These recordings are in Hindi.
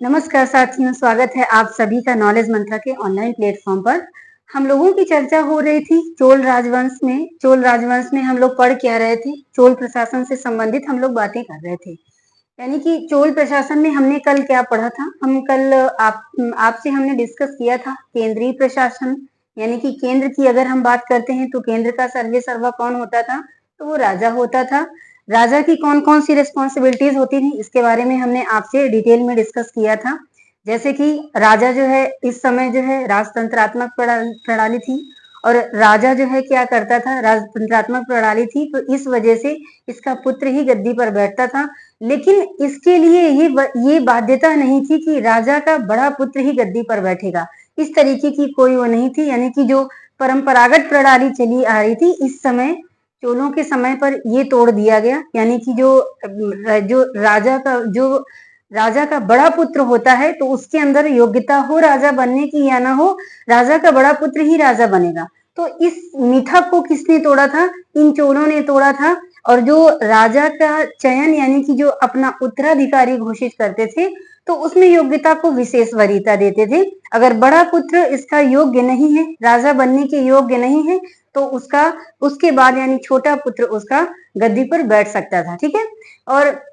नमस्कार साथियों, स्वागत है आप सभी का नॉलेज मंत्रा के ऑनलाइन प्लेटफॉर्म पर। हम लोगों की चर्चा हो रही थी चोल राजवंश में हम लोग पढ़ क्या रहे थे, चोल प्रशासन से संबंधित हम लोग बातें कर रहे थे। यानी कि चोल प्रशासन में हमने कल क्या पढ़ा था, हम कल आपसे हमने डिस्कस किया था केंद्रीय प्रशासन। यानी कि केंद्र की अगर हम बात करते हैं तो केंद्र का सर्वे सर्वा कौन होता था, तो वो राजा होता था। राजा की कौन कौन सी रिस्पॉन्सिबिलिटीज होती थी, इसके बारे में हमने आपसे डिटेल में डिस्कस किया था। जैसे कि राजा जो है इस समय जो है राजतंत्रात्मक प्रणाली थी, और राजा जो है क्या करता था, राजतंत्रात्मक प्रणाली थी तो इस वजह से इसका पुत्र ही गद्दी पर बैठता था। लेकिन इसके लिए ये बाध्यता नहीं थी कि राजा का बड़ा पुत्र ही गद्दी पर बैठेगा, इस तरीके की कोई वो नहीं थी। यानी कि जो परंपरागत प्रणाली चली आ रही थी इस समय चोलों के समय पर ये तोड़ दिया गया। यानी कि जो राजा का बड़ा पुत्र होता है तो उसके अंदर योग्यता हो राजा बनने की या ना हो, राजा का बड़ा पुत्र ही राजा बनेगा। तो इस मिथक को किसने तोड़ा था, इन चोलों ने तोड़ा था। और जो राजा का चयन यानी कि जो अपना उत्तराधिकारी घोषित करते थे तो उसमें योग्यता को विशेष वरीयता देते थे। अगर बड़ा पुत्र इसका योग्य नहीं है, राजा बनने के योग्य नहीं है, तो उसके बाद यानी छोटा पुत्र उसका गद्दी पर बैठ सकता था। ठीक है। और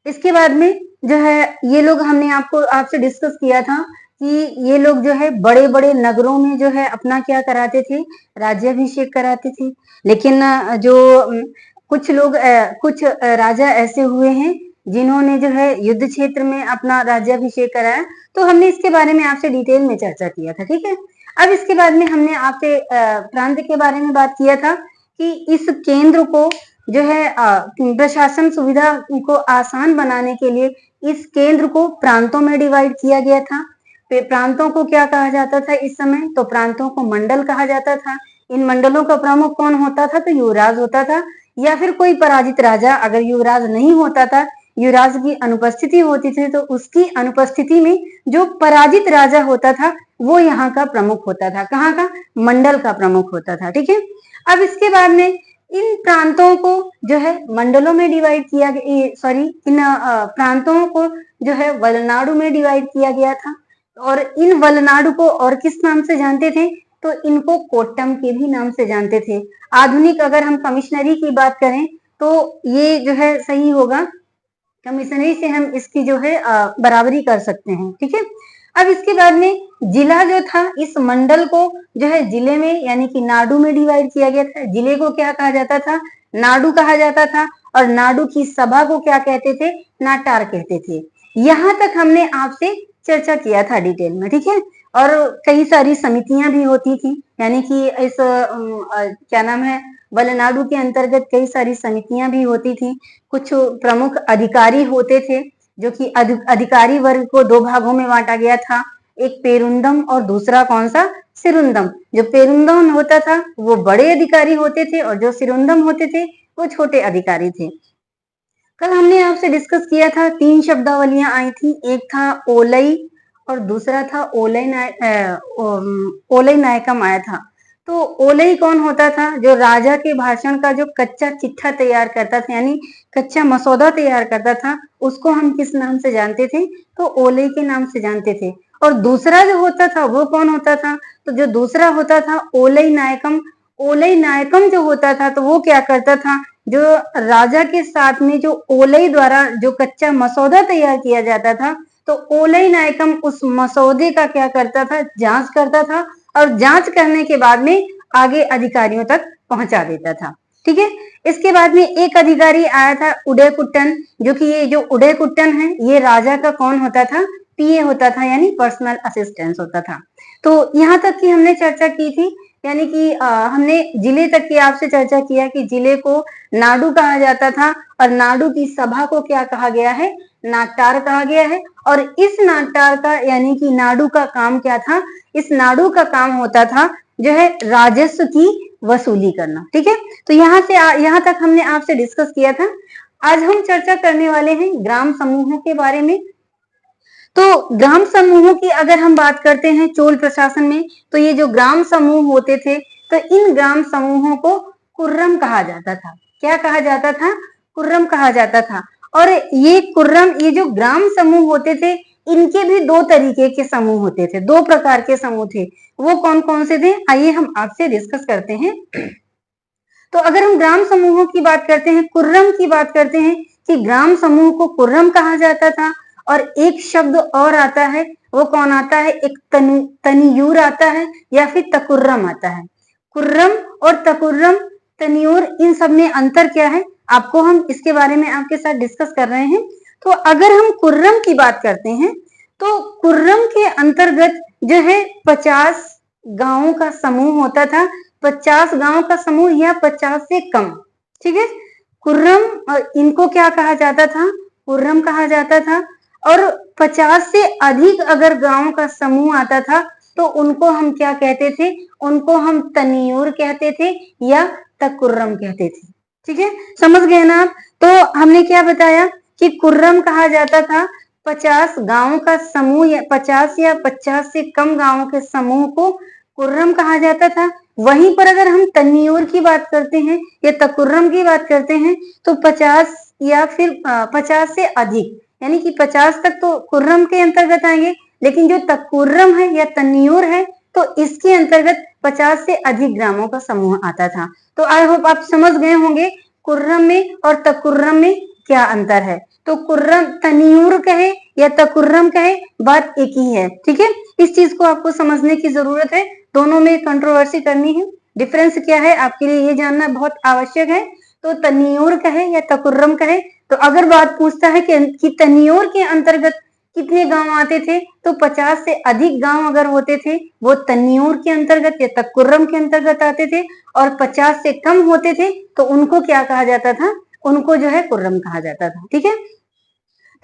इसके बाद में जो है ये लोग हमने आपसे डिस्कस किया था कि ये लोग जो है बड़े बड़े नगरों में जो है अपना क्या कराते थे, राज्याभिषेक कराते थे। लेकिन कुछ राजा ऐसे हुए हैं जिन्होंने जो है युद्ध क्षेत्र में अपना राज्याभिषेक कराया, तो हमने इसके बारे में आपसे डिटेल में चर्चा किया था। ठीक है। अब इसके बाद में हमने आपसे प्रांत के बारे में बात किया था कि इस केंद्र को जो है प्रशासन सुविधा को आसान बनाने के लिए इस केंद्र को प्रांतों में डिवाइड किया गया था। प्रांतों को क्या कहा जाता था इस समय, तो प्रांतों को मंडल कहा जाता था। इन मंडलों का प्रमुख कौन होता था, तो युवराज होता था, या फिर कोई पराजित राजा। अगर युवराज नहीं होता था, युवराज की अनुपस्थिति होती थी, तो उसकी अनुपस्थिति में जो पराजित राजा होता था वो यहाँ का प्रमुख होता था। कहाँ का, मंडल का प्रमुख होता था। ठीक है। अब इसके बाद में इन प्रांतों को जो है मंडलों में डिवाइड किया गया, इन प्रांतों को जो है वलनाडु में डिवाइड किया गया था। और इन वलनाडु को और किस नाम से जानते थे, तो इनको कोट्टम के भी नाम से जानते थे। आधुनिक अगर हम कमिश्नरी की बात करें तो ये जो है सही होगा, कमिश्नरी से हम इसकी जो है बराबरी कर सकते हैं। ठीक है। अब इसके बाद में जिला जो था, इस मंडल को जो है जिले में यानी कि नाडु में डिवाइड किया गया था। जिले को क्या कहा जाता था, नाडु कहा जाता था। और नाडु की सभा को क्या कहते थे, नाटार कहते थे। यहाँ तक हमने आपसे चर्चा किया था डिटेल में। ठीक है। और कई सारी समितियां भी होती थी, यानी कि इस क्या नाम है, वलनाडु के अंतर्गत कई सारी समितियां भी होती थी। कुछ प्रमुख अधिकारी होते थे, जो कि अधिकारी वर्ग को दो भागों में बांटा गया था, एक पेरुंदम और दूसरा कौन सा, सिरुंदम। जो पेरुंदम होता था वो बड़े अधिकारी होते थे और जो सिरुंदम होते थे वो छोटे अधिकारी थे। कल हमने आपसे डिस्कस किया था, तीन शब्दावलियां आई थी, एक था ओलई और दूसरा था ओलई नायकम आया था। तो ओलई कौन होता था, जो राजा के भाषण का जो कच्चा चिट्ठा तैयार करता था, यानी कच्चा मसौदा तैयार करता था, उसको हम किस नाम से जानते थे, तो ओलई के नाम से जानते थे। और दूसरा जो होता था वो कौन होता था, तो जो दूसरा होता था ओलई नायकम। ओलई नायकम जो होता था तो वो क्या करता था, जो राजा के साथ में जो ओलई द्वारा जो कच्चा मसौदा तैयार किया जाता था, तो ओलई नायकम उस मसौदे का क्या करता था, जांच करता था, और जांच करने के बाद में आगे अधिकारियों तक पहुंचा देता था। ठीक है। इसके बाद में एक अधिकारी आया था उदयकुट्टन, जो कि ये जो उदयकुट्टन है ये राजा का कौन होता था, पीए होता था, यानी पर्सनल असिस्टेंस होता था। तो यहाँ तक की हमने चर्चा की थी, यानी कि हमने जिले तक की आपसे चर्चा किया कि जिले को नाडु कहा जाता था और नाडु की सभा को क्या कहा गया है, नाटार कहा गया है। और इस नाटार का यानी कि नाडु का काम क्या था, इस नाडु का काम होता था जो है राजस्व की वसूली करना। ठीक है। तो यहाँ तक हमने आपसे डिस्कस किया था। आज हम चर्चा करने वाले हैं ग्राम समूहों के बारे में। तो ग्राम समूहों की अगर हम बात करते हैं चोल प्रशासन में, तो ये जो ग्राम समूह होते थे तो इन ग्राम समूहों को कुर्रम कहा जाता था। क्या कहा जाता था, कुर्रम कहा जाता था। और ये जो ग्राम समूह होते थे इनके भी दो तरीके के समूह होते थे, दो प्रकार के समूह थे। वो कौन कौन से थे, आइए हम आपसे डिस्कस करते हैं। तो अगर हम ग्राम समूहों की बात करते हैं, कुर्रम की बात करते हैं कि ग्राम समूह को कुर्रम कहा जाता था। और एक शब्द और आता है, वो कौन आता है, एक तनियूर आता है या फिर तकुर्रम आता है। कुर्रम और तकुर्रम, तनियूर, इन सब में अंतर क्या है, आपको हम इसके बारे में आपके साथ डिस्कस कर रहे हैं। तो अगर हम कुर्रम की बात करते हैं तो कुर्रम के अंतर्गत जो है 50 गांवों का समूह होता था, 50 गांव का समूह या 50 से कम, ठीक है। कुर्रम, इनको क्या कहा जाता था, कुर्रम कहा जाता था। और 50 से अधिक अगर गांव का समूह आता था तो उनको हम क्या कहते थे, उनको हम तनियूर कहते थे या तकुर्रम कहते थे, ठीक है। समझ गए ना आप। तो हमने क्या बताया कि कुर्रम कहा जाता था 50 गांवों का समूह या 50 से कम गांवों के समूह को कुर्रम कहा जाता था। वहीं पर अगर हम तन्नियूर की बात करते हैं या तकुर्रम की बात करते हैं तो 50 या फिर 50 से अधिक, यानी कि 50 तक तो कुर्रम के अंतर्गत आएंगे, लेकिन जो तकुर्रम है या तन्नियूर है तो इसके अंतर्गत 50 से अधिक ग्रामों का समूह आता था। तो आई होप आप समझ गए होंगे कुर्रम में और तकुर्रम में क्या अंतर है। तो कुर्रम, तनियूर कहे या तकुर्रम कहे, बात एक ही है, ठीक है। इस चीज को आपको समझने की जरूरत है, दोनों में कंट्रोवर्सी करनी है, डिफरेंस क्या है आपके लिए ये जानना बहुत आवश्यक है। तो तनियूर कहे या तकुर्रम कहे, तो अगर बात पूछता है कि तनियूर के अंतर्गत कितने गांव आते थे तो 50 से अधिक गांव अगर होते थे वो तनियूर के अंतर्गत या तकुर्रम के अंतर्गत आते थे, और 50 से कम होते थे तो उनको क्या कहा जाता था, उनको जो है कुर्रम कहा जाता था, ठीक है।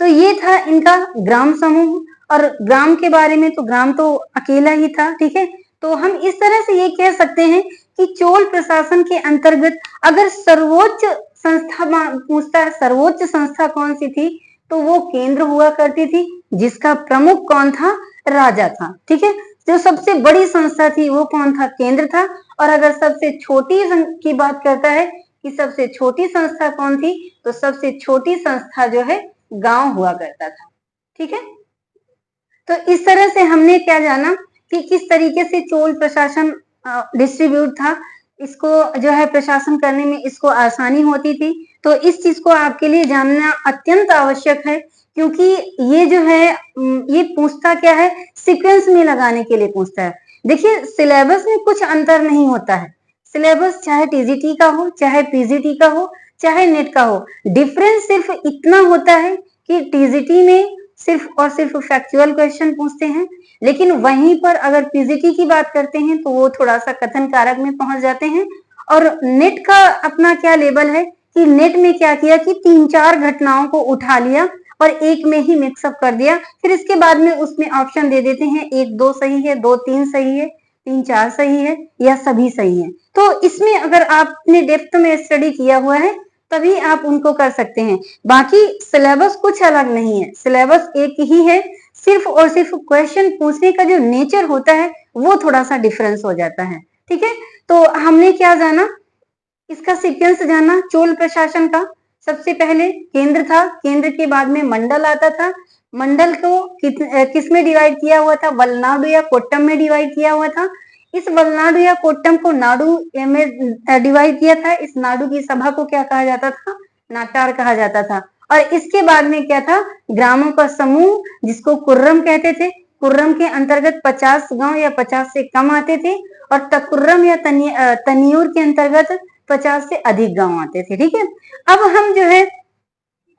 तो ये था इनका ग्राम समूह। और ग्राम के बारे में, तो ग्राम तो अकेला ही था, ठीक है। तो हम इस तरह से ये कह सकते हैं कि चोल प्रशासन के अंतर्गत अगर सर्वोच्च संस्था पूछता है, सर्वोच्च संस्था कौन सी थी, तो वो केंद्र हुआ करती थी, जिसका प्रमुख कौन था, राजा था, ठीक है। जो सबसे बड़ी संस्था थी वो कौन था, केंद्र था। और अगर सबसे छोटी की बात करता है कि सबसे छोटी संस्था कौन थी, तो सबसे छोटी संस्था जो है गांव हुआ करता था, ठीक है। तो इस तरह से हमने क्या जाना कि किस तरीके से चोल प्रशासन डिस्ट्रीब्यूट था, इसको जो है प्रशासन करने में इसको आसानी होती थी। तो इस चीज को आपके लिए जानना अत्यंत आवश्यक है, क्योंकि ये जो है ये पूछता क्या है, सीक्वेंस में लगाने के लिए पूछता है। देखिए सिलेबस में कुछ अंतर नहीं होता है, सिलेबस चाहे टीजीटी का हो, चाहे पीजीटी का हो, चाहे नेट का हो, डिफरेंस सिर्फ इतना होता है कि टीजीटी में सिर्फ और सिर्फ फैक्चुअल क्वेश्चन पूछते हैं, लेकिन वहीं पर अगर पीजीटी की बात करते हैं तो वो थोड़ा सा कथन कारक में पहुंच जाते हैं। और नेट का अपना क्या लेवल है कि नेट में क्या किया कि 3-4 घटनाओं को उठा लिया और एक में ही मिक्सअप कर दिया, फिर इसके बाद में उसमें ऑप्शन दे देते हैं 1-2 सही है, 2-3 सही है, 3-4 सही है या सभी सही है। तो इसमें अगर आपने डेप्थ में स्टडी किया हुआ है तभी आप उनको कर सकते हैं। बाकी सिलेबस कुछ अलग नहीं है, सिलेबस एक ही है, सिर्फ और सिर्फ क्वेश्चन पूछने का जो नेचर होता है वो थोड़ा सा डिफरेंस हो जाता है, ठीक है। तो हमने क्या जाना, इसका सीक्वेंस जाना चोल प्रशासन का। सबसे पहले केंद्र था, केंद्र के बाद में मंडल आता था। मंडल को किस में डिवाइड किया हुआ था, वलनाडु या कोट्टम में डिवाइड किया हुआ था। इस वलनाडु या कोट्टम को नाडु में डिवाइड किया था। इस नाडु की सभा को क्या कहा जाता था, नाटार कहा जाता था। और इसके बाद में क्या था, ग्रामों का समूह जिसको कुर्रम कहते थे। कुर्रम के अंतर्गत 50 गांव या 50 से कम आते थे, और तकुर्रम या तनियूर के अंतर्गत 50 से अधिक गांव आते थे, ठीक है। अब हम जो है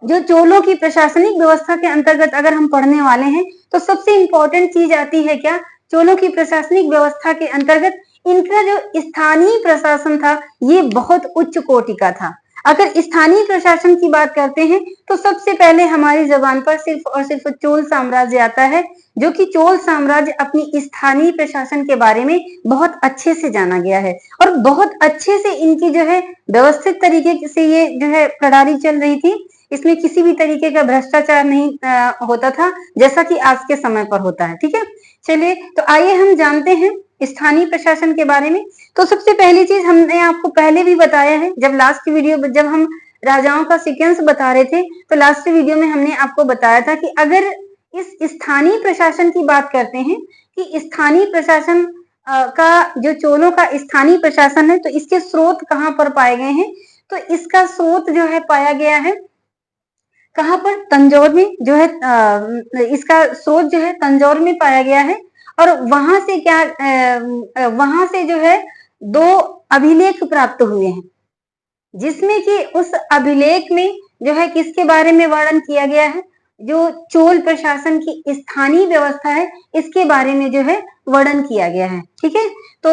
जो चोलों की प्रशासनिक व्यवस्था के अंतर्गत अगर हम पढ़ने वाले हैं तो सबसे इंपॉर्टेंट चीज आती है क्या, चोलों की प्रशासनिक व्यवस्था के अंतर्गत इनका जो स्थानीय प्रशासन था ये बहुत उच्च कोटि का था। अगर स्थानीय प्रशासन की बात करते हैं तो सबसे पहले हमारी जबान पर सिर्फ और सिर्फ चोल साम्राज्य आता है, जो कि चोल साम्राज्य अपनी स्थानीय प्रशासन के बारे में बहुत अच्छे से जाना गया है और बहुत अच्छे से इनकी जो है व्यवस्थित तरीके से ये जो है प्रणाली चल रही थी। इसमें किसी भी तरीके का भ्रष्टाचार नहीं होता था जैसा कि आज के समय पर होता है, ठीक है। चलिए तो आइए हम जानते हैं स्थानीय प्रशासन के बारे में। तो सबसे पहली चीज हमने आपको पहले भी बताया है, जब लास्ट वीडियो जब हम राजाओं का सीक्वेंस बता रहे थे तो लास्ट वीडियो में हमने आपको बताया था कि अगर इस स्थानीय प्रशासन की बात करते हैं कि स्थानीय प्रशासन का जो चोलों का स्थानीय प्रशासन है, तो इसके स्रोत कहाँ पर पाए गए हैं? तो इसका स्रोत जो है पाया गया है कहाँ पर? तंजौर में जो है इसका स्रोत जो है तंजौर में पाया गया है। और वहां से वहां से जो है 2 अभिलेख प्राप्त हुए हैं, जिसमें कि उस अभिलेख में जो है किसके बारे में वर्णन किया गया है? जो चोल प्रशासन की स्थानीय व्यवस्था है, इसके बारे में जो है वर्णन किया गया है। ठीक है, तो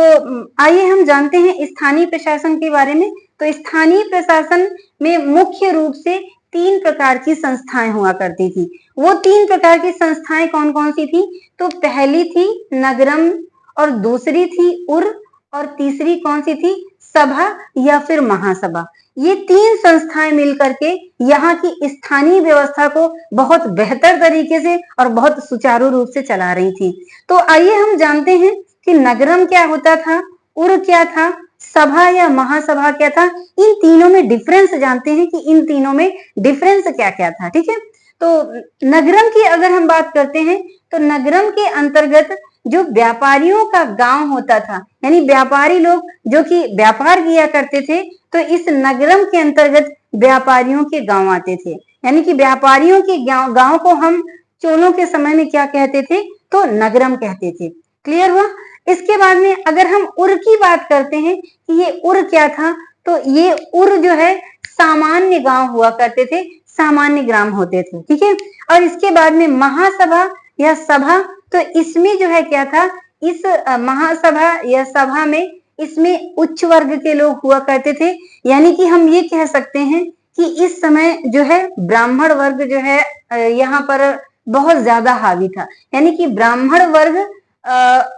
आइए हम जानते हैं स्थानीय प्रशासन के बारे में। तो स्थानीय प्रशासन में मुख्य रूप से 3 प्रकार की संस्थाएं हुआ करती थी। वो 3 प्रकार की संस्थाएं कौन कौन सी थी? तो पहली थी नगरम, और दूसरी थी उर, और तीसरी कौन सी थी? सभा या फिर महासभा। ये 3 संस्थाएं मिलकर के यहाँ की स्थानीय व्यवस्था को बहुत बेहतर तरीके से और बहुत सुचारू रूप से चला रही थी। तो आइए हम जानते हैं कि नगरम क्या होता था, उर क्या था, सभा या महासभा क्या था। इन तीनों में डिफरेंस जानते हैं कि इन तीनों में डिफरेंस क्या क्या था। ठीक है, तो नगरम की अगर हम बात करते हैं तो नगरम के अंतर्गत जो व्यापारियों का गांव होता था, यानी व्यापारी लोग जो कि व्यापार किया करते थे, तो इस नगरम के अंतर्गत व्यापारियों के गांव आते थे। यानी कि व्यापारियों के गांव को हम चोलों के समय में क्या कहते थे? तो नगरम कहते थे। क्लियर हुआ? इसके बाद में अगर हम उर की बात करते हैं कि ये उर क्या था, तो ये उर जो है सामान्य गांव हुआ करते थे, सामान्य ग्राम होते थे। ठीक है, और इसके बाद में महासभा या सभा, तो इसमें जो है क्या था? इस महासभा या सभा में इसमें उच्च वर्ग के लोग हुआ करते थे। यानी कि हम ये कह सकते हैं कि इस समय जो है ब्राह्मण वर्ग जो है यहाँ पर बहुत ज्यादा हावी था। यानी कि ब्राह्मण वर्ग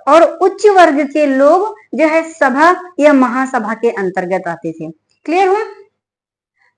और उच्च वर्ग के लोग जो है सभा या महासभा के अंतर्गत आते थे। क्लियर हुआ?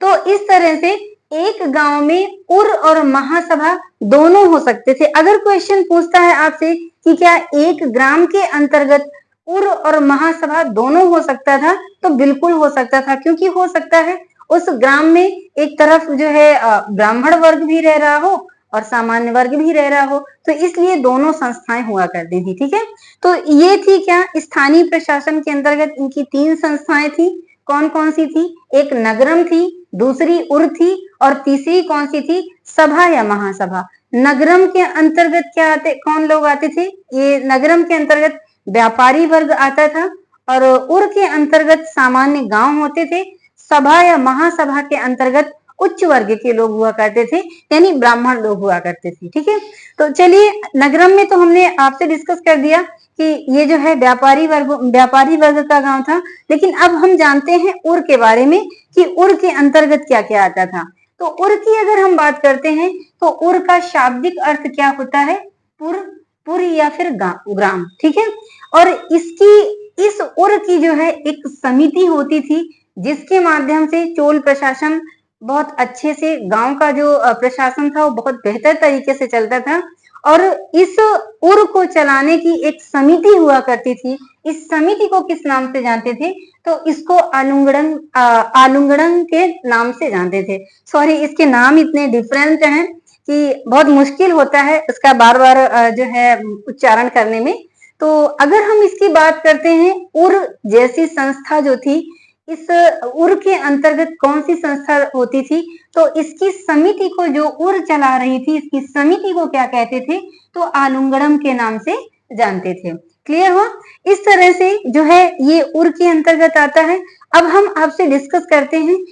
तो इस तरह से एक गांव में उर और महासभा दोनों हो सकते थे। अगर क्वेश्चन पूछता है आपसे कि क्या एक ग्राम के अंतर्गत उर और महासभा दोनों हो सकता था, तो बिल्कुल हो सकता था, क्योंकि हो सकता है उस ग्राम में एक तरफ जो है ब्राह्मण वर्ग भी रह रहा हो और सामान्य वर्ग भी रह रहा हो, तो इसलिए दोनों संस्थाएं हुआ करती थी। ठीक है, तो ये थी क्या? स्थानीय प्रशासन के अंतर्गत इनकी 3 संस्थाएं थी। कौन कौन सी थी? एक नगरम थी, दूसरी उर थी, और तीसरी कौन सी थी? सभा या महासभा। नगरम के अंतर्गत क्या आते, कौन लोग आते थे? ये नगरम के अंतर्गत व्यापारी वर्ग आता था, और उर के अंतर्गत सामान्य गांव होते थे। सभा या महासभा के अंतर्गत उच्च वर्ग के लोग हुआ करते थे, यानी ब्राह्मण लोग हुआ करते थे। ठीक है, तो चलिए नगरम में तो हमने आपसे डिस्कस कर दिया कि ये जो है व्यापारी वर्ग का गांव था। लेकिन अब हम जानते हैं उर के बारे में कि उर के अंतर्गत क्या क्या आता था। तो उर की अगर हम बात करते हैं तो उर का शाब्दिक अर्थ क्या होता है? पुर या फिर ग्राम। ठीक है, और इस उर की जो है एक समिति होती थी, जिसके माध्यम से चोल प्रशासन बहुत अच्छे से, गांव का जो प्रशासन था वो बहुत बेहतर तरीके से चलता था। और इस उर को चलाने की एक समिति हुआ करती थी। इस समिति को किस नाम से जानते थे? तो इसको आलुंगड़न के नाम से जानते थे। सॉरी, इसके नाम इतने डिफरेंट हैं कि बहुत मुश्किल होता है इसका बार बार जो है उच्चारण करने में। तो अगर हम इसकी बात करते हैं, उर जैसी संस्था जो थी, इस उर के अंतर्गत कौन सी संस्था होती थी? तो इसकी समिति को, जो उर चला रही थी, इसकी समिति को क्या कहते थे? तो आलुंगड़म के नाम से जानते थे। क्लियर हुआ? इस तरह से जो है ये उर के अंतर्गत आता है। अब हम आपसे डिस्कस करते हैं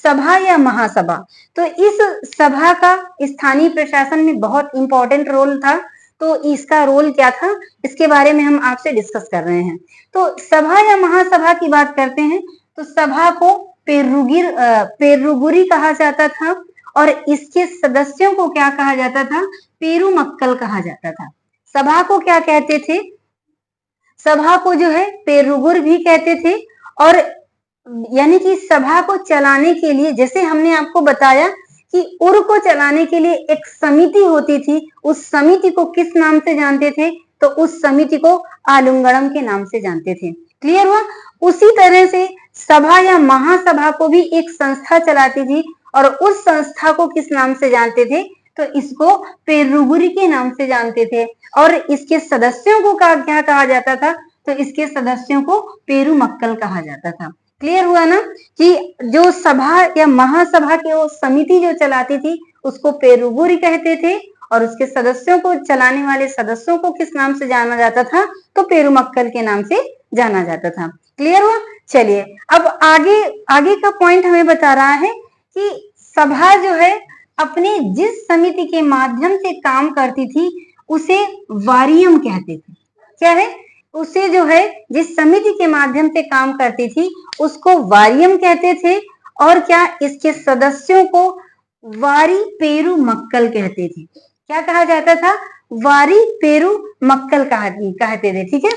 सभा या महासभा। तो इस सभा का स्थानीय प्रशासन में बहुत इंपॉर्टेंट रोल था। तो इसका रोल क्या था, इसके बारे में हम आपसे डिस्कस कर रहे हैं। तो सभा या महासभा की बात करते हैं तो सभा को पेरुगुरी कहा जाता था, और इसके सदस्यों को क्या कहा जाता था? पेरुमक्कल कहा जाता था। सभा को क्या कहते थे? सभा को जो है पेरुगुर भी कहते थे। और यानी कि सभा को चलाने के लिए, जैसे हमने आपको बताया कि उर को चलाने के लिए एक समिति होती थी, उस समिति को किस नाम से जानते थे? तो उस समिति को आलुंगड़म के नाम से जानते थे। क्लियर हुआ? उसी तरह से सभा या महासभा को भी एक संस्था चलाती थी, और उस संस्था को किस नाम से जानते थे? तो इसको पेरुबुरी के नाम से जानते थे। और इसके सदस्यों को क्या कहा जाता था? तो इसके सदस्यों को पेरुमक्कल कहा जाता था। क्लियर हुआ ना कि जो सभा या महासभा की वो समिति जो चलाती थी उसको पेरुबुरी कहते थे, और उसके सदस्यों को चलाने वाले सदस्यों को किस नाम से जाना जाता था? तो पेरुमक्कल के नाम से जाना जाता था। क्लियर हुआ? चलिए अब आगे का पॉइंट हमें बता रहा है कि सभा जो है अपने जिस समिति के माध्यम से काम करती थी उसे वारियम कहते थे। क्या है? उसे जो है जिस समिति के माध्यम से काम करती थी उसको वारियम कहते थे, और क्या इसके सदस्यों को वारी पेरुमक्कल कहते थे। क्या कहा जाता था? वारी पेरुमक्कल कहते थे। ठीक है,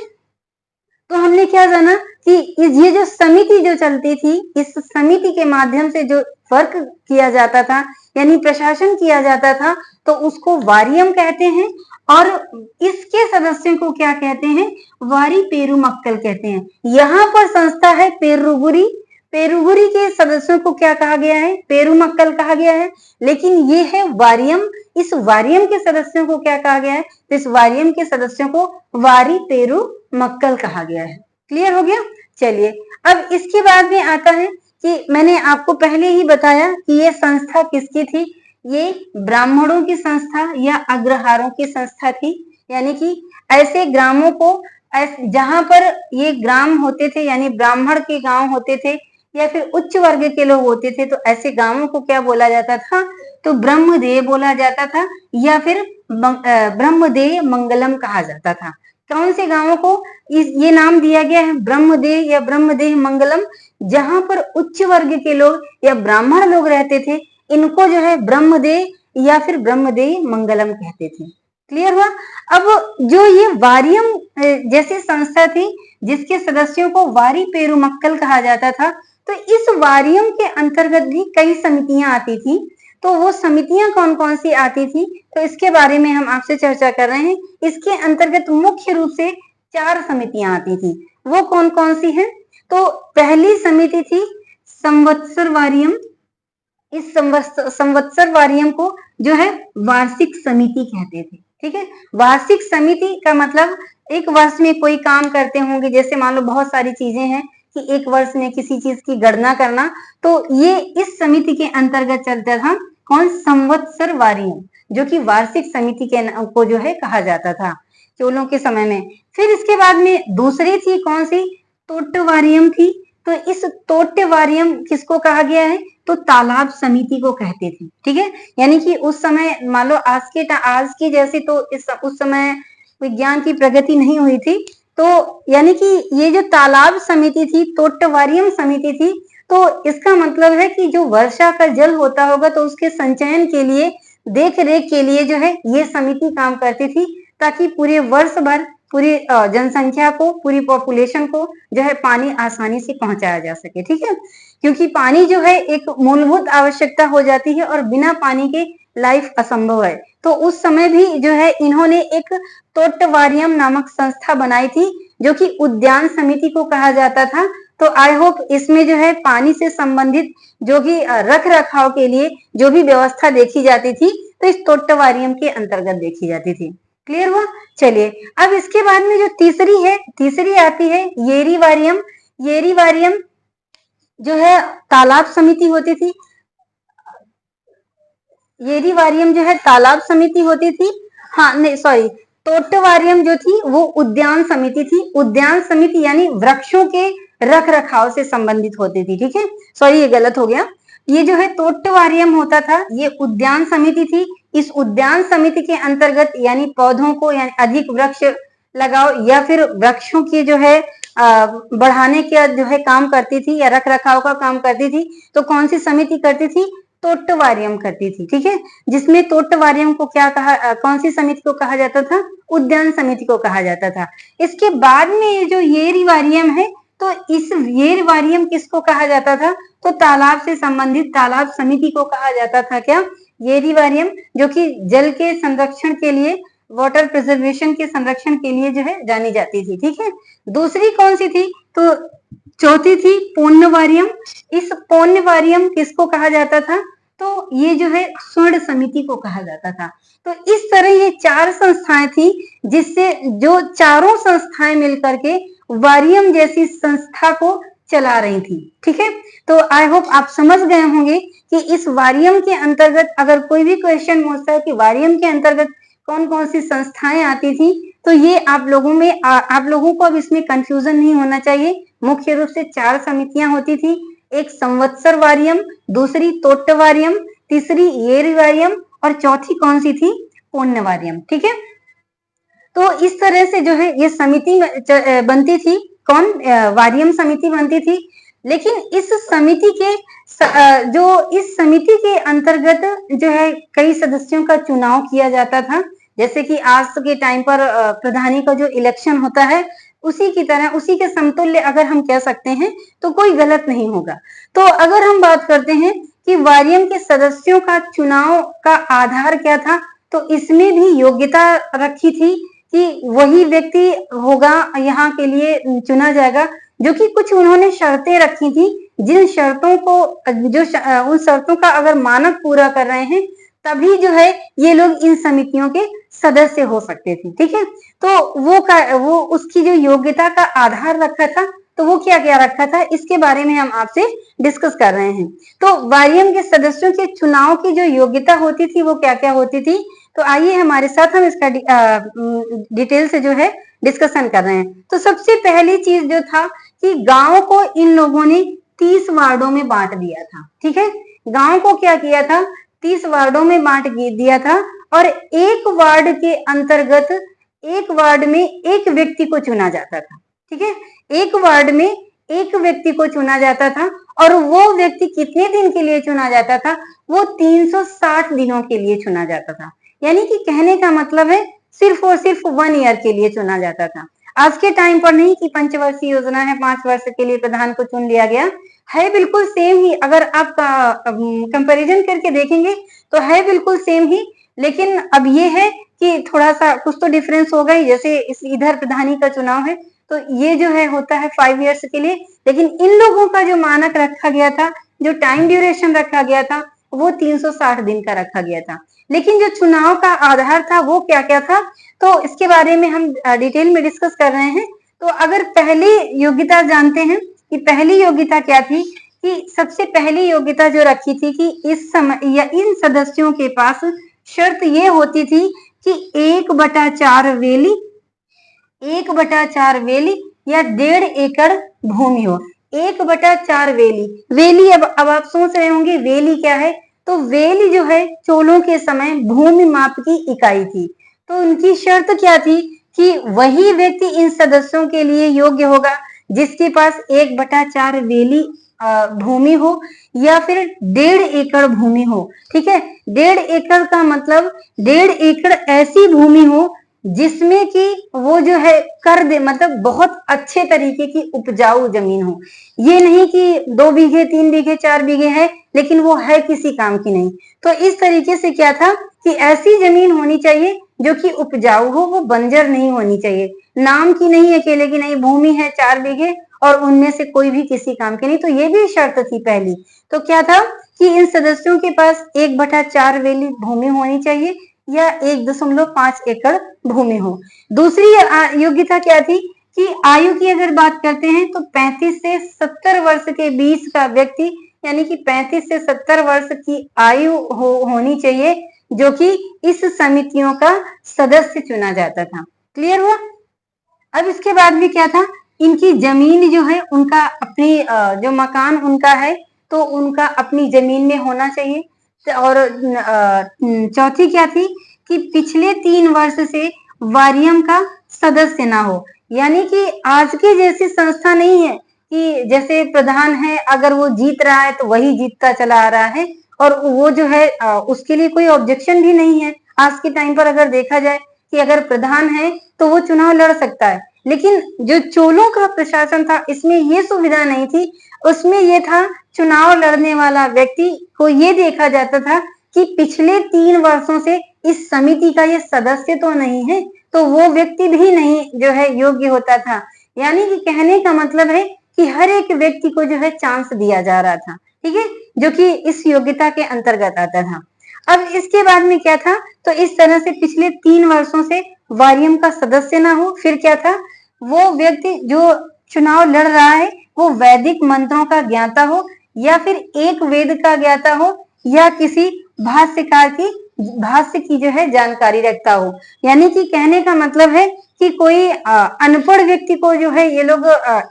तो हमने क्या जाना कि ये जो समिति जो चलती थी, इस समिति के माध्यम से जो वर्क किया जाता था यानी प्रशासन किया जाता था, तो उसको वारियम कहते हैं, और इसके सदस्यों को क्या कहते हैं? वारी पेरुमक्कल कहते हैं। यहाँ पर संस्था है पेरुबुरी, पेरुबुरी के सदस्यों को क्या कहा गया है? पेरुमक्कल कहा गया है। लेकिन ये है वारियम, इस वारियम के सदस्यों को क्या कहा गया है? तो इस वारियम के सदस्यों को वारी पेरुमक्कल कहा गया है। क्लियर हो गया? चलिए अब इसके बाद में आता है कि मैंने आपको पहले ही बताया कि ये संस्था किसकी थी? ये ब्राह्मणों की संस्था या अग्रहारों की संस्था थी। यानी कि ऐसे ग्रामों को, जहां पर ये ग्राम होते थे यानी ब्राह्मण के गांव होते थे या फिर उच्च वर्ग के लोग होते थे, तो ऐसे गांवों को क्या बोला जाता था? तो ब्रह्मदेय बोला जाता था, या फिर ब्रह्मदेय मंगलम कहा जाता था। कौन से गांवों को ये नाम दिया गया है? ब्रह्मदेय या ब्रह्मदेय मंगलम। जहां पर उच्च वर्ग के लोग या ब्राह्मण लोग रहते थे, इनको जो है ब्रह्मदेय या फिर ब्रह्मदेय मंगलम कहते थे। क्लियर हुआ? अब जो ये वारियम जैसी संस्था थी जिसके सदस्यों को वारी पेरुमक्कल कहा जाता था, तो इस वारियम के अंतर्गत भी कई समितियां आती थी। तो वो समितियां कौन कौन सी आती थी, तो इसके बारे में हम आपसे चर्चा कर रहे हैं। इसके अंतर्गत मुख्य रूप से 4 समितियां आती थी। वो कौन कौन सी हैं? तो पहली समिति थी संवत्सर वारियम। इस संवत्सर वारियम को जो है वार्षिक समिति कहते थे। ठीक है, वार्षिक समिति का मतलब एक वर्ष में कोई काम करते होंगे, जैसे मान लो बहुत सारी चीजें हैं कि एक वर्ष में किसी चीज की गणना करना, तो ये इस समिति के अंतर्गत चलता था। कौन? संवत्सर वारियम, जो कि वार्षिक समिति के को जो है कहा जाता था चोलों के समय में। फिर इसके बाद में दूसरी थी कौन सी? तोट्टवारियम थी। तो इस तोट्टवारियम किसको कहा गया है? तो तालाब समिति को कहते थे। ठीक है, यानी कि उस समय मान लो आज की जैसी तो उस समय विज्ञान की प्रगति नहीं हुई थी, तो यानी कि ये जो तालाब समिति थी, तोट्टवारियम समिति थी, तो इसका मतलब है कि जो वर्षा का जल होता होगा तो उसके संचयन के लिए, देख रेख के लिए जो है ये समिति काम करती थी, ताकि पूरे वर्ष भर पूरी जनसंख्या को, पूरी पॉपुलेशन को जो है पानी आसानी से पहुंचाया जा सके। ठीक है, क्योंकि पानी जो है एक मूलभूत आवश्यकता हो जाती है और बिना पानी के लाइफ असंभव है। तो उस समय भी जो है इन्होंने एक तोट्टवारियम नामक संस्था बनाई थी, जो कि उद्यान समिति को कहा जाता था। तो आई होप इसमें जो है पानी से संबंधित जो भी रख रखाव के लिए जो भी व्यवस्था देखी जाती थी, तो इस तोट्टवारियम के अंतर्गत देखी जाती थी। क्लियर हुआ? चलिए अब इसके बाद में जो तीसरी आती है येरीवारियम। येरीवारियम जो है तालाब समिति होती थी। येरीवारियम जो है तालाब समिति होती थी। हाँ नहीं सॉरी, तोट्टवारियम जो थी वो उद्यान समिति थी। उद्यान समिति यानी वृक्षों के रख रखाव से संबंधित होती थी। ठीक है, सॉरी ये गलत हो गया। ये जो है तोट्टवारियम होता था, ये उद्यान समिति थी। इस उद्यान समिति के अंतर्गत यानी पौधों को यानी अधिक वृक्ष लगाओ या फिर वृक्षों की जो है बढ़ाने का जो है काम करती थी या रख रखाव का काम करती थी। तो कौन सी समिति करती थी? तोट्टवारियम करती थी। ठीक है, जिसमें तोट्टवारियम को क्या कहा, कौन सी समिति को कहा जाता था? उद्यान समिति को कहा जाता था। इसके बाद में ये जो येरीवारियम है, तो इस येरीवारियम किसको कहा जाता था? तो तालाब से संबंधित तालाब समिति को कहा जाता था। क्या? येरीवारियम, जो कि जल के संरक्षण के लिए, वाटर प्रिजर्वेशन के संरक्षण के लिए जो है जानी जाती थी। ठीक है, दूसरी कौन सी थी? तो चौथी थी पौन्नवारियम। इस पौन्नवारियम किसको कहा जाता था? तो ये जो है स्वर्ण समिति को कहा जाता था। तो इस तरह ये 4 संस्थाएं थी जिससे जो चारों संस्थाएं मिलकर के वारियम जैसी संस्था को चला रही थी। ठीक है, तो आई होप आप समझ गए होंगे कि इस वारियम के अंतर्गत अगर कोई भी क्वेश्चन पूछता है कि वारियम के अंतर्गत कौन कौन सी संस्थाएं आती थी, तो ये आप लोगों को अब इसमें कंफ्यूजन नहीं होना चाहिए। मुख्य रूप से 4 समितियां होती थी, एक संवत्सर वारियम, दूसरी तोट्ट वारियम, तीसरी येर वारियम और चौथी कौन सी थी, पुण्य वारियम। ठीक है, तो इस तरह से जो है ये समिति बनती थी, कौन, वारियम समिति बनती थी। लेकिन इस समिति के जो इस समिति के अंतर्गत जो है कई सदस्यों का चुनाव किया जाता था, जैसे कि आज के टाइम पर प्रधानी का जो इलेक्शन होता है उसी की तरह, उसी के समतुल्य अगर हम कह सकते हैं तो कोई गलत नहीं होगा। तो अगर हम बात करते हैं कि वारियम के सदस्यों का चुनाव का आधार क्या था, तो इसमें भी योग्यता रखी थी कि वही व्यक्ति होगा, यहाँ के लिए चुना जाएगा, जो कि कुछ उन्होंने शर्तें रखी थी, जिन शर्तों को उन शर्तों का अगर मानक पूरा कर रहे हैं तभी जो है ये लोग इन समितियों के सदस्य हो सकते थे। ठीक है, तो वो उसकी जो योग्यता का आधार रखा था, तो वो क्या क्या रखा था, इसके बारे में हम आपसे डिस्कस कर रहे हैं। तो वारियम के सदस्यों के चुनाव की जो योग्यता होती थी वो क्या क्या होती थी, तो आइए हमारे साथ हम इसका डिटेल से जो है डिस्कशन कर रहे हैं। तो सबसे पहली चीज जो था कि गांव को इन लोगों ने 30 वार्डों में बांट दिया था। ठीक है, गांव को क्या किया था, 30 वार्डों में बांट दिया था और एक वार्ड के अंतर्गत एक वार्ड में एक व्यक्ति को चुना जाता था। ठीक है, एक वार्ड में एक व्यक्ति को चुना जाता था और वो व्यक्ति कितने दिन के लिए चुना जाता था, वो 360 दिनों के लिए चुना जाता था। यानी कि कहने का मतलब है सिर्फ और सिर्फ 1 ईयर के लिए चुना जाता था। आज के टाइम पर नहीं कि पंचवर्षीय योजना है, 5 वर्ष के लिए प्रधान को चुन लिया गया है, बिल्कुल सेम ही। अगर आप कंपैरिजन करके देखेंगे तो है बिल्कुल सेम ही, लेकिन अब ये है कि थोड़ा सा कुछ तो डिफरेंस होगा ही। जैसे इधर प्रधानी का चुनाव है तो ये जो है होता है 5 इयर्स के लिए, लेकिन इन लोगों का जो मानक रखा गया था, जो टाइम ड्यूरेशन रखा गया था, वो 360 दिन का रखा गया था। लेकिन जो चुनाव का आधार था वो क्या क्या था, तो इसके बारे में हम डिटेल में डिस्कस कर रहे हैं। तो अगर पहली योग्यता जानते हैं कि पहली योग्यता क्या थी, कि सबसे पहली योग्यता जो रखी थी कि इस समय या इन सदस्यों के पास शर्त ये होती थी कि 1/4 वेली या 1.5 एकड़ भूमि हो। 1/4 वेली, वेली अब आप सोच रहे होंगे वेली क्या है, तो वेली जो है चोलों के समय भूमि माप की इकाई थी। तो उनकी शर्त क्या थी कि वही व्यक्ति इन सदस्यों के लिए योग्य होगा जिसके पास 1/4 वेली भूमि हो या फिर 1.5 एकड़ भूमि हो। ठीक है, 1.5 एकड़ का मतलब 1.5 एकड़ ऐसी भूमि हो जिसमें कि वो जो है कर दे, मतलब बहुत अच्छे तरीके की उपजाऊ जमीन हो। ये नहीं कि 2 बीघे 3 बीघे 4 बीघे है लेकिन वो है किसी काम की नहीं। तो इस तरीके से क्या था कि ऐसी जमीन होनी चाहिए जो कि उपजाऊ हो, वो बंजर नहीं होनी चाहिए, नाम की नहीं, अकेले की नहीं, भूमि है 4 बीघे और उनमें से कोई भी किसी काम की नहीं। तो ये भी शर्त थी पहली। तो क्या था कि इन सदस्यों के पास 1/4 वेली भूमि होनी चाहिए या 1.5 एकड़ भूमि हो। दूसरी योग्यता क्या थी कि आयु की अगर बात करते हैं तो 35 से 70 वर्ष के बीच का व्यक्ति, यानी कि 35 से 70 वर्ष की आयु होनी चाहिए जो कि इस समितियों का सदस्य चुना जाता था। क्लियर हुआ? अब इसके बाद भी क्या था, इनकी जमीन जो है उनका अपनी जो मकान उनका है तो उनका अपनी जमीन में होना चाहिए। और चौथी क्या थी कि पिछले 3 वर्ष से वारियम का सदस्य ना हो। यानी कि आज की जैसी संस्था नहीं है कि जैसे प्रधान है अगर वो जीत रहा है तो वही जीतता चला आ रहा है और वो जो है उसके लिए कोई ऑब्जेक्शन भी नहीं है। आज के टाइम पर अगर देखा जाए कि अगर प्रधान है तो वो चुनाव लड़ सकता है, लेकिन जो चोलों का प्रशासन था इसमें ये सुविधा नहीं थी। उसमें ये था चुनाव लड़ने वाला व्यक्ति को ये देखा जाता था कि पिछले 3 वर्षों से इस समिति का ये सदस्य तो नहीं है, तो वो व्यक्ति भी नहीं जो है योग्य होता था। यानी कि कहने का मतलब है कि हर एक व्यक्ति को जो है चांस दिया जा रहा था। ठीक है, जो कि इस योग्यता के अंतर्गत आता था। अब इसके बाद में क्या था, तो इस तरह से पिछले 3 वर्षों से वारियम का सदस्य ना हो, फिर क्या था, वो व्यक्ति जो चुनाव लड़ रहा है वो वैदिक मंत्रों का ज्ञाता हो, या फिर एक वेद का ज्ञाता हो, या किसी भाष्य की जो है जानकारी रखता हो। यानी कि कहने का मतलब है कि कोई अनपढ़ व्यक्ति को जो है ये लोग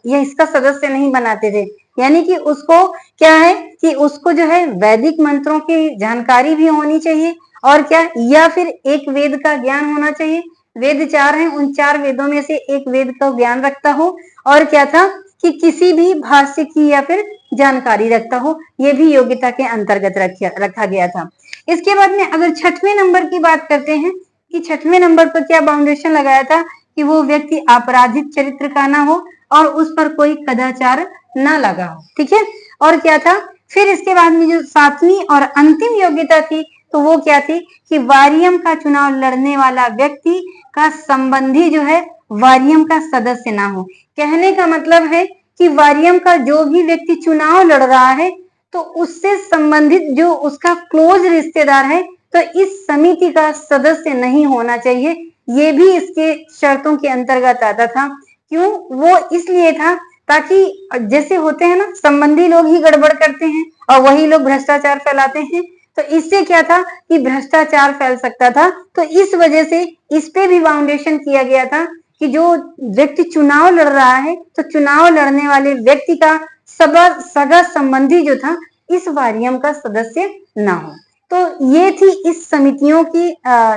ये इसका सदस्य नहीं बनाते थे। यानी कि उसको क्या है कि उसको जो है वैदिक मंत्रों की जानकारी भी होनी चाहिए, और क्या, या फिर एक वेद का ज्ञान होना चाहिए। वेद 4 हैं, उन 4 वेदों में से एक वेद का ज्ञान रखता हो, और क्या था कि किसी भी भाष्य की या फिर जानकारी रखता हो। ये भी योग्यता के अंतर्गत रखा गया था। इसके बाद में अगर 6वें नंबर की बात करते हैं कि 6वें नंबर पर क्या बाउंडेशन लगाया था कि वो व्यक्ति आपराधिक चरित्र का ना हो और उस पर कोई कदाचार ना लगा हो। ठीक है, और क्या था, फिर इसके बाद में जो 7वीं और अंतिम योग्यता थी, तो वो क्या थी कि वारियम का चुनाव लड़ने वाला व्यक्ति का संबंधी जो है वारियम का सदस्य ना हो। कहने का मतलब है कि वारियम का जो भी व्यक्ति चुनाव लड़ रहा है, तो उससे संबंधित जो उसका क्लोज रिश्तेदार है, तो इस समिति का सदस्य नहीं होना चाहिए। ये भी इसके शर्तों के अंतर्गत आता था। क्यों? वो इसलिए था ताकि जैसे होते हैं ना, संबंधी लोग ही गड़बड़ करते हैं और वही लोग भ्रष्टाचार फैलाते हैं, तो इससे क्या था कि भ्रष्टाचार फैल सकता था। तो इस वजह से इस पे भी फाउंडेशन किया गया था कि जो व्यक्ति चुनाव लड़ रहा है, तो चुनाव लड़ने वाले व्यक्ति का सगा संबंधी जो था इस वारियम का सदस्य ना हो। तो ये थी इस समितियों की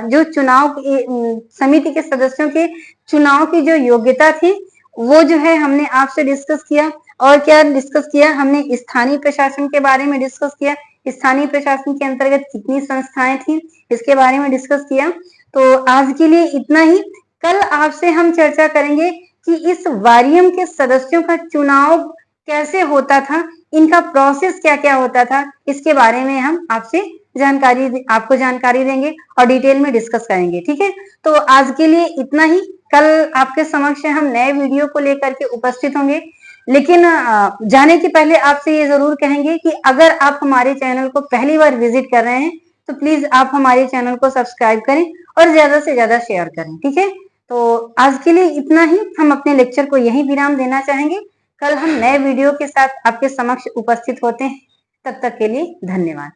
जो चुनाव समिति के सदस्यों के चुनाव की जो योग्यता थी, वो जो है हमने आपसे डिस्कस किया। और क्या डिस्कस किया हमने, स्थानीय प्रशासन के बारे में डिस्कस किया। स्थानीय प्रशासन के अंतर्गत कितनी संस्थाएं थी, इसके बारे में डिस्कस किया। तो आज के लिए इतना ही। कल आपसे हम चर्चा करेंगे कि इस वारियम के सदस्यों का चुनाव कैसे होता था, इनका प्रोसेस क्या क्या होता था, इसके बारे में हम आपको जानकारी देंगे और डिटेल में डिस्कस करेंगे। ठीक है, तो आज के लिए इतना ही। कल आपके समक्ष हम नए वीडियो को लेकर के उपस्थित होंगे। लेकिन जाने के पहले आपसे ये जरूर कहेंगे कि अगर आप हमारे चैनल को पहली बार विजिट कर रहे हैं, तो प्लीज आप हमारे चैनल को सब्सक्राइब करें और ज्यादा से ज्यादा शेयर करें। ठीक है, तो आज के लिए इतना ही। हम अपने लेक्चर को यहीं विराम देना चाहेंगे। कल हम नए वीडियो के साथ आपके समक्ष उपस्थित होते हैं। तब तक के लिए धन्यवाद।